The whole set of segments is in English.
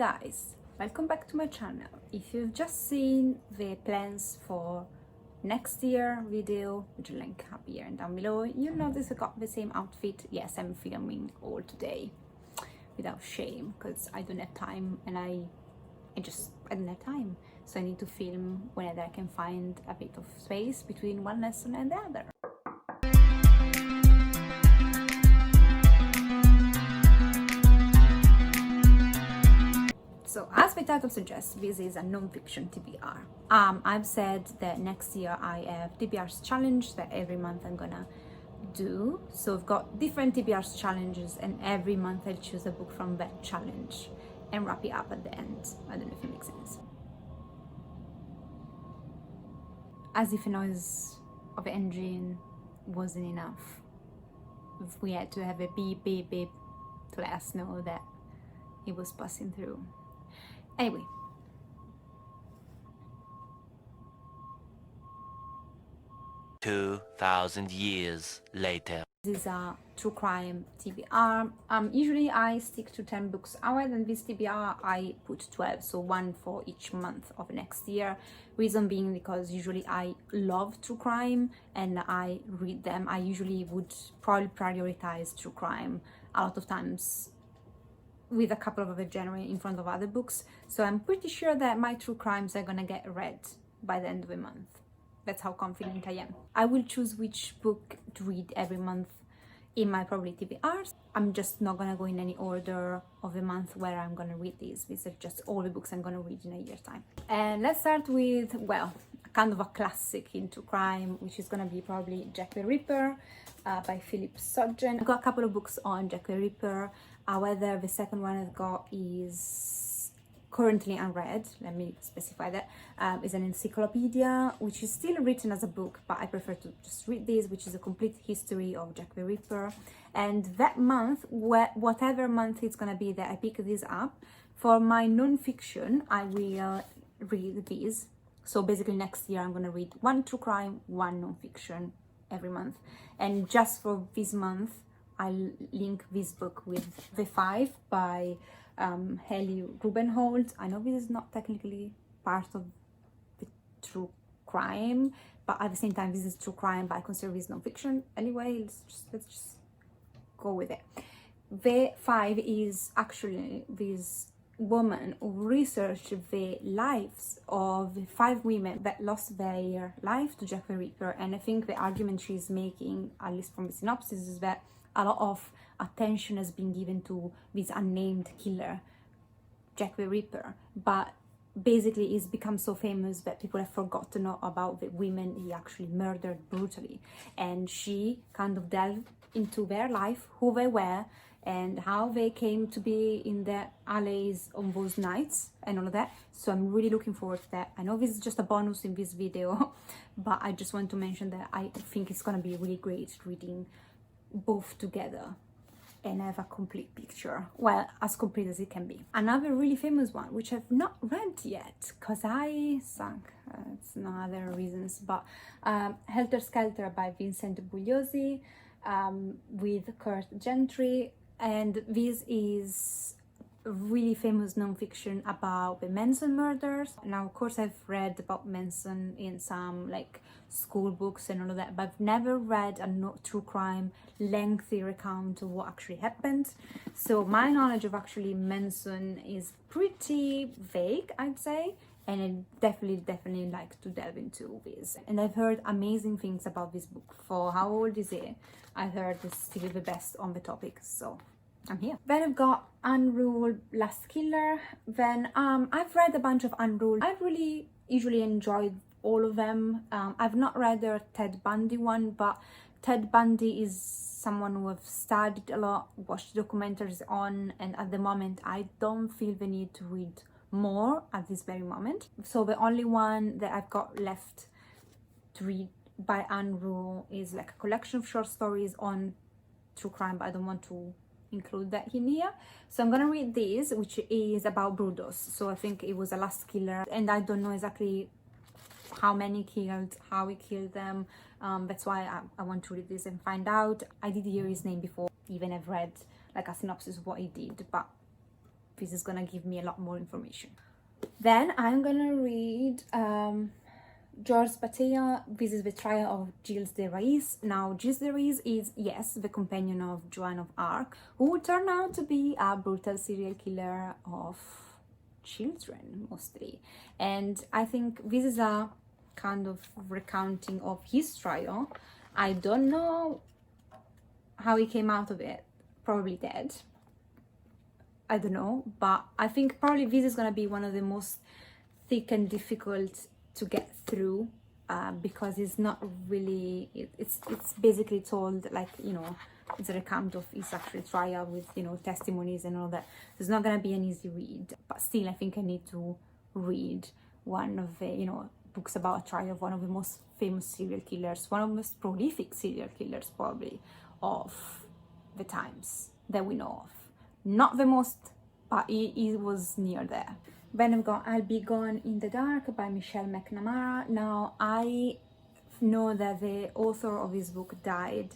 guys, welcome back to my channel. If you've just seen the plans for next year video, which will link up here and down below, you'll notice I got the same outfit. Yes, I'm filming all today without shame because I don't have time, and I don't have time, so I need to film whenever I can find a bit of space between one lesson and the other. So as the title suggests, this is a non-fiction TBR. I've said that next year I have TBR's challenge that every month I'm gonna do. So I've got different TBR's challenges, and every month I'll choose a book from that challenge and wrap it up at the end. I don't know if it makes sense. As if a noise of the engine wasn't enough, we had to have a beep beep beep to let us know that it was passing through. Anyway, "2,000 years later." this is a true crime TBR. Usually I stick to 10 books. However, in this TBR I put 12, so one for each month of next year. Reason being because usually I love true crime and I read them. I usually would probably prioritize true crime a lot of times with a couple of other genre in front of other books. So I'm pretty sure that my true crimes are gonna get read by the end of the month. That's how confident I am. I will choose which book to read every month in my probably TBRs. I'm just not gonna go in any order of the month where I'm gonna read these. These are just all the books I'm gonna read in a year's time. And let's start with, well, kind of a classic in true crime, which is gonna be probably Jacqueline Ripper by Philip Soggen. I've got a couple of books on Jacqueline Ripper. However, the second one I've got is currently unread. Let me specify that. Is an encyclopedia, which is still written as a book, but I prefer to just read this, which is a complete history of Jack the Ripper. And that month, whatever month it's gonna be that I pick this up, for my non-fiction, I will read these. So basically next year I'm gonna read one true crime, one non-fiction every month. And just for this month, I'll link this book with The Five by Helly Rubenhold. I know this is not technically part of the true crime, but at the same time this is true crime, but I consider this non-fiction. Anyway, let's just go with it. The Five is actually this woman who researched the lives of 5 women that lost their life to Jack the Ripper. And I think the argument she's making, at least from the synopsis, is that a lot of attention has been given to this unnamed killer, Jack the Ripper, but basically he's become so famous that people have forgotten about the women he actually murdered brutally. And she kind of delved into their life, who they were, and how they came to be in the alleys on those nights and all of that. So I'm really looking forward to that. I know this is just a bonus in this video, but I just want to mention that I think it's gonna be really great reading both together and have a complete picture, well, as complete as it can be. Another really famous one, which I've not read yet because I sunk, it's no other reasons, but Helter Skelter by Vincent Bugliosi with Kurt Gentry. And this is really famous non-fiction about the Manson murders. Now, of course, I've read about Manson in some like school books and all of that, but I've never read a true crime lengthy recount of what actually happened. So my knowledge of actually Manson is pretty vague, I'd say, and I definitely like to delve into this. And I've heard amazing things about this book. For how old is it? I heard it's still the best on the topic, so I'm here. Then I've got Unruled Last Killer. Then I've read a bunch of Unruled. I've really usually enjoyed all of them. I've not read the Ted Bundy one, but Ted Bundy is someone who I've studied a lot, watched documentaries on, and at the moment I don't feel the need to read more at this very moment. So the only one that I've got left to read by Unruled is like a collection of short stories on true crime, but I don't want to include that in here. So I'm gonna read this, which is about Brudos. So I think it was a last killer, and I don't know exactly how many killed, how he killed them. That's why I want to read this and find out. I did hear his name before, even I've read like a synopsis of what he did, but this is gonna give me a lot more information. Then I'm gonna read George Batea. This is the trial of Gilles de Rais. Now, Gilles de Rais is, yes, the companion of Joan of Arc, who would turn out to be a brutal serial killer of children, mostly. And I think this is a kind of recounting of his trial. I don't know how he came out of it. Probably dead. I don't know, but I think probably this is gonna be one of the most thick and difficult to get through, because it's not really, it's basically told like, you know, it's a recount of his actual trial with, you know, testimonies and all that. It's not gonna be an easy read, but still I think I need to read one of the, you know, books about a trial of one of the most famous serial killers, one of the most prolific serial killers probably of the times that we know of. Not the most, but it was near there. Then I've got I'll Be Gone in the Dark by Michelle McNamara. Now, I know that the author of this book died,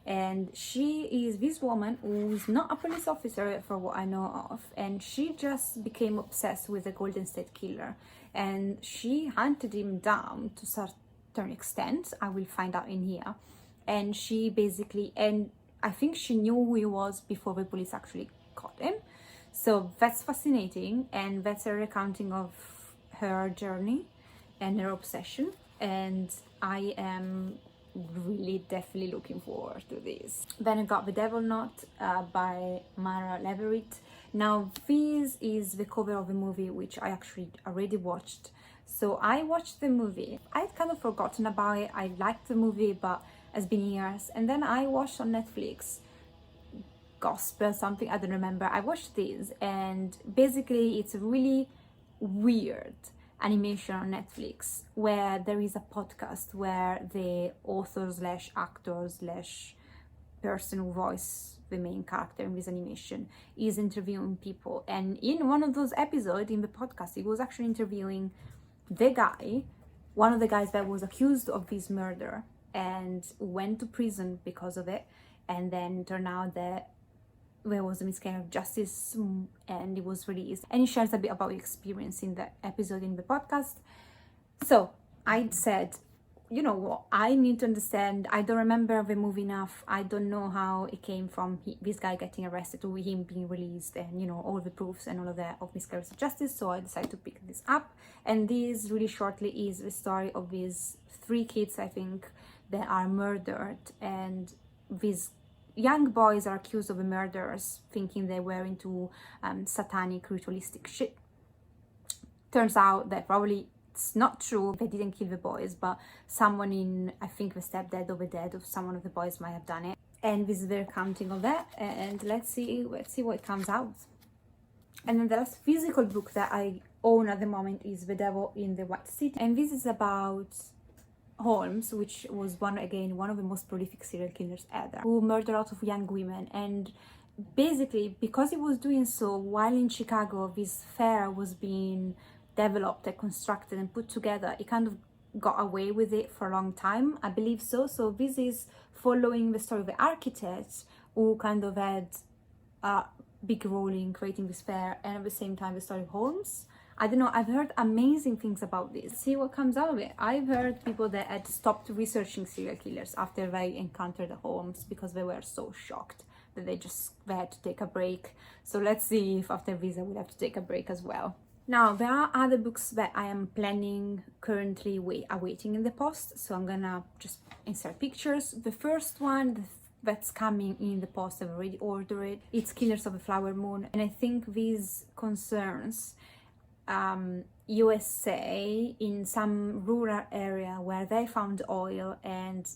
and she is this woman who's not a police officer for what I know of, and she just became obsessed with the Golden State Killer, and she hunted him down to a certain extent. I will find out in here. And she basically, and I think she knew who he was before the police actually caught him. So that's fascinating, and that's a recounting of her journey and her obsession, and I am really definitely looking forward to this. Then I got The Devil Knot by Mara Leverett. Now, this is the cover of a movie which I actually already watched. So I watched the movie. I'd kind of forgotten about it. I liked the movie, but it's been years. And then I watched on Netflix Gospel something, I don't remember. I watched this, and basically it's a really weird animation on Netflix where there is a podcast where the author slash actor slash person who voices the main character in this animation is interviewing people. And in one of those episodes in the podcast, he was actually interviewing the guy, one of the guys that was accused of this murder and went to prison because of it, and then turned out that there was a miscarriage of justice and it was released. And he shares a bit about his experience in that episode in the podcast. So I said, you know what, I need to understand. I don't remember the movie enough. I don't know how it came from this guy getting arrested to him being released, and, you know, all the proofs and all of that of miscarriage of justice. So I decided to pick this up. And this really shortly is the story of these 3 kids, I think, that are murdered, and these young boys are accused of the murders, thinking they were into satanic ritualistic shit. Turns out that probably it's not true. They didn't kill the boys, but someone in, I think, the stepdad or the dad of someone of the boys might have done it. And this is the recounting of that. And let's see what comes out. And then the last physical book that I own at the moment is The Devil in the White City, and this is about Holmes, which was one of the most prolific serial killers ever, who murdered a lot of young women. And basically, because he was doing so while in Chicago, this fair was being developed and constructed and put together, he kind of got away with it for a long time, I believe so. So this is following the story of the architect who kind of had a big role in creating this fair, and at the same time the story of Holmes. I don't know, I've heard amazing things about this. See what comes out of it. I've heard people that had stopped researching serial killers after they encountered the Holmes because they were so shocked that they had to take a break. So let's see if after this I will have to take a break as well. Now, there are other books that I am planning currently awaiting in the post. So I'm gonna just insert pictures. The first one that's coming in the post, I've already ordered it. It's Killers of the Flower Moon. And I think these concerns USA in some rural area where they found oil and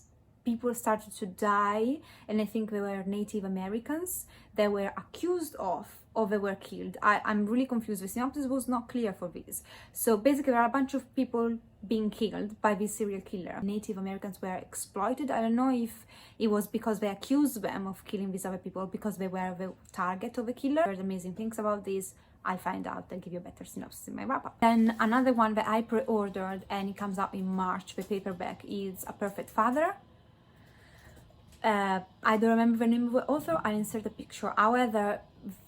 people started to die, and I think they were Native Americans that were accused of or they were killed. I'm really confused. The synopsis was not clear for this. So basically there are a bunch of people being killed by this serial killer. Native Americans were exploited. I don't know if it was because they accused them of killing these other people, because they were the target of the killer. There's amazing things about this. I'll find out and give you a better synopsis in my wrap-up. Then another one that I pre-ordered and it comes out in March, the paperback, is A Perfect Father. I don't remember the name of the author. I'll insert a picture. However,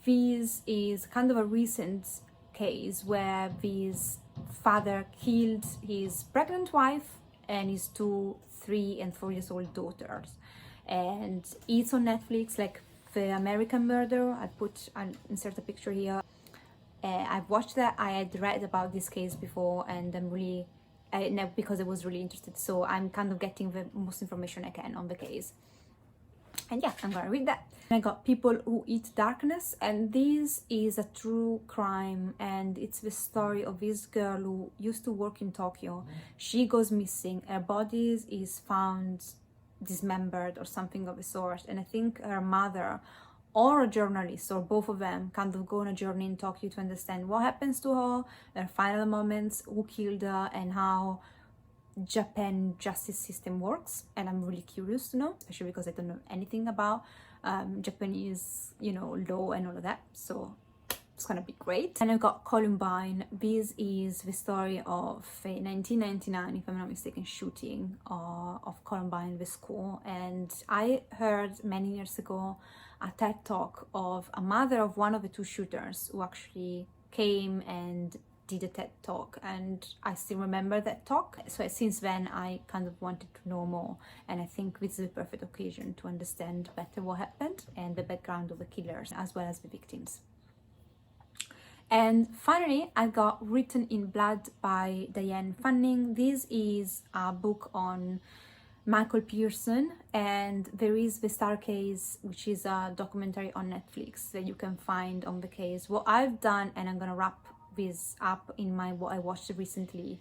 this is kind of a recent case where this father killed his pregnant wife and his 2, 3, and 4 years old daughters. And it's on Netflix, like The American Murder. I'll insert a picture here. I've watched that. I had read about this case before, and I'm really, because I was really interested. So I'm kind of getting the most information I can on the case. And yeah, I'm gonna read that. I got People Who Eat Darkness, and this is a true crime, and it's the story of this girl who used to work in Tokyo. She goes missing. Her body is found dismembered or something of the sort, and I think her mother or a journalist or both of them kind of go on a journey in Tokyo to understand what happens to her final moments, who killed her, and how Japan justice system works. And I'm really curious to know, especially because I don't know anything about Japanese, law and all of that. So it's gonna be great. And I've got Columbine. This is the story of a 1999, if I'm not mistaken, shooting of Columbine, the school. And I heard many years ago a TED talk of a mother of one of the 2 shooters who actually came and did a TED talk, and I still remember that talk. So since then I kind of wanted to know more, and I think this is the perfect occasion to understand better what happened and the background of the killers as well as the victims. And finally, I got Written in Blood by Diane Fanning. This is a book on Michael Pearson, and there is the Star Case, which is a documentary on Netflix that you can find on the case. What I've done, and I'm gonna wrap this up in what I watched recently,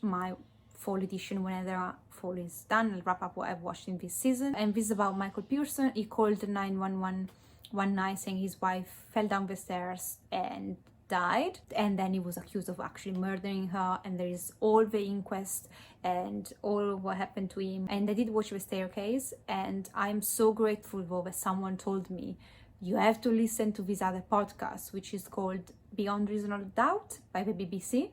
my fall edition. Whenever fall is done, I'll wrap up what I've watched in this season. And this is about Michael Pearson. He called 911 one night saying his wife fell down the stairs and died, and then he was accused of actually murdering her, and there is all the inquest and all what happened to him. And I did watch The Staircase, and I'm so grateful though that someone told me you have to listen to this other podcast, which is called Beyond Reasonable Doubt by the BBC,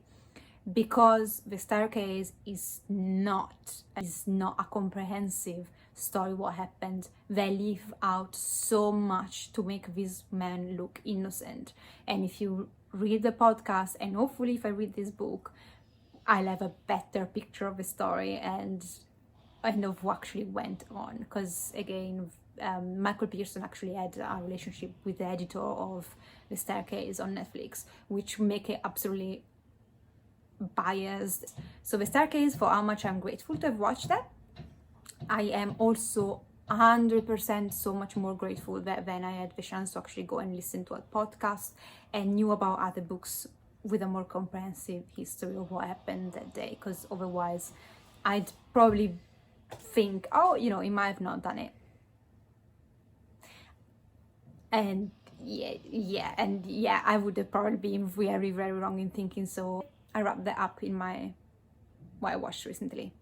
because The Staircase is not a comprehensive story what happened. They leave out so much to make this man look innocent. And if you read the podcast, and hopefully if I read this book, I'll have a better picture of the story and of what actually went on. Because again, Michael Pearson actually had a relationship with the editor of The Staircase on Netflix, which make it absolutely biased. So The Staircase, for how much I'm grateful to have watched that, I am also 100% so much more grateful that then I had the chance to actually go and listen to a podcast and knew about other books with a more comprehensive history of what happened that day. Because otherwise I'd probably think, he might have not done it. And I would have probably been very, very wrong in thinking so. I wrapped that up in what I watched recently,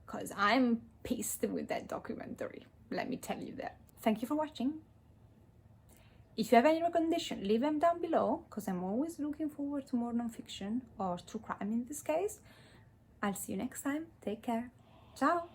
because I'm pissed with that documentary, let me tell you that. Thank you for watching. If you have any recommendation, leave them down below, because I'm always looking forward to more non-fiction, or true crime in this case. I'll see you next time. Take care. Ciao.